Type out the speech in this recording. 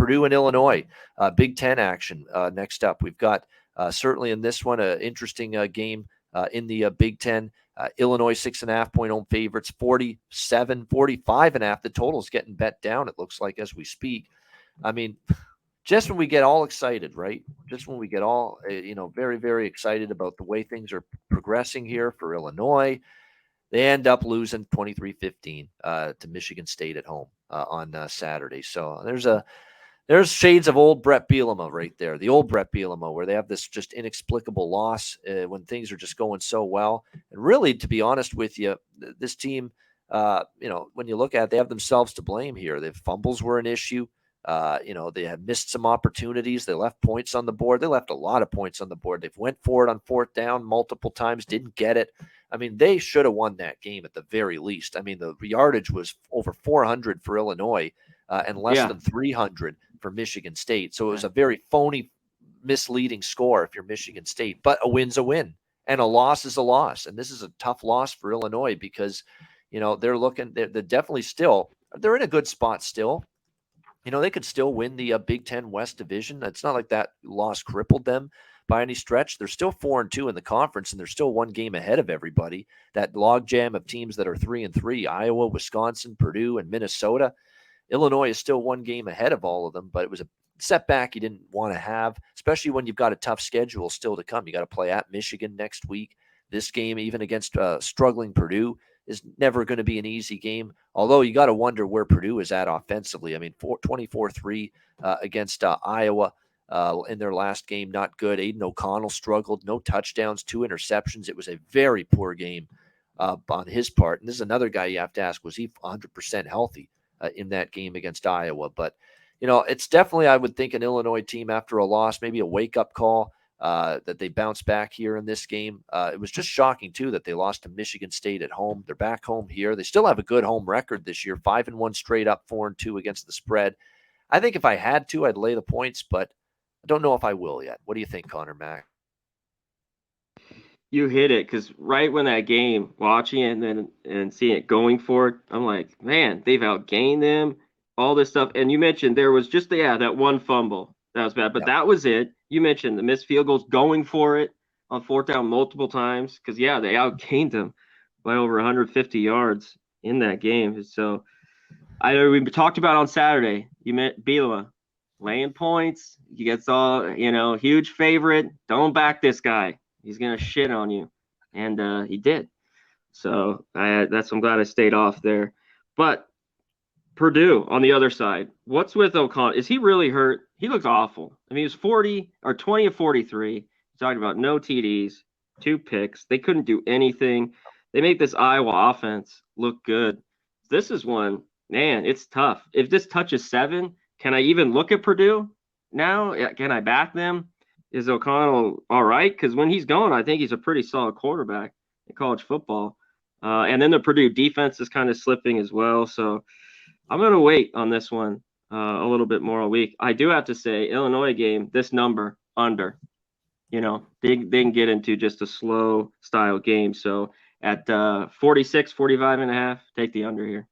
Purdue and Illinois, Big Ten action next up. We've got certainly in this one an interesting game in the Big Ten. Illinois 6.5-point home favorites, 45.5. The total is getting bet down, it looks like, as we speak. I mean, just when we get all excited, right? Just when we get all, very, very excited about the way things are progressing here for Illinois, they end up losing 23-15 to Michigan State at home on Saturday. So there's shades of old Brett Bielema right there, the old Brett Bielema, where they have this just inexplicable loss when things are just going so well. And really, to be honest with you, this team, when you look at it, they have themselves to blame here. Their fumbles were an issue. They have missed some opportunities. They left points on the board. They left a lot of points on the board. They've went for it on fourth down multiple times, didn't get it. I mean, they should have won that game at the very least. I mean, the yardage was over 400 for Illinois and less than 300 for Michigan State. So it was a very phony, misleading score if you're Michigan State. But a win's a win, and a loss is a loss. And this is a tough loss for Illinois because, they're definitely still – they're in a good spot still. They could still win the Big Ten West Division. It's not like that loss crippled them by any stretch. They're still 4-2 in the conference, and they're still one game ahead of everybody. That logjam of teams that are 3-3, Iowa, Wisconsin, Purdue, and Minnesota. Illinois is still one game ahead of all of them, but it was a setback you didn't want to have, especially when you've got a tough schedule still to come. You got to play at Michigan next week. This game, even against struggling Purdue, is never going to be an easy game, although you got to wonder where Purdue is at offensively. I mean, 24-3 against Iowa in their last game, not good. Aiden O'Connell struggled, no touchdowns, 2 interceptions. It was a very poor game on his part. And this is another guy you have to ask, was he 100% healthy in that game against Iowa? But, it's definitely, I would think, an Illinois team after a loss, maybe a wake-up call. That they bounce back here in this game. It was just shocking, too, that they lost to Michigan State at home. They're back home here. They still have a good home record this year, 5-1 straight up, 4-2 against the spread. I think if I had to, I'd lay the points, but I don't know if I will yet. What do you think, Conor, Mac? You hit it, because right when that game, watching it and seeing it going for it, I'm like, man, they've outgained them, all this stuff. And you mentioned there was just, that one fumble. That was bad, but that was it. You mentioned the missed field goals, going for it on fourth down multiple times because, they outgained them by over 150 yards in that game. So I know we talked about on Saturday, you met Bielema laying points. He gets all, huge favorite. Don't back this guy. He's going to shit on you. And he did. So I'm glad I stayed off there. But Purdue on the other side. What's with O'Connell? Is he really hurt? He looks awful. I mean, he was 20 of 43. Talking about no TDs, 2 picks. They couldn't do anything. They make this Iowa offense look good. This is one, man, it's tough. If this touches 7, can I even look at Purdue now? Can I back them? Is O'Connell all right? Because when he's going, I think he's a pretty solid quarterback in college football. And then the Purdue defense is kind of slipping as well. So I'm going to wait on this one a little bit more a week. I do have to say, Illinois game, this number, under. They can get into just a slow style game. So at 46, 45.5, take the under here.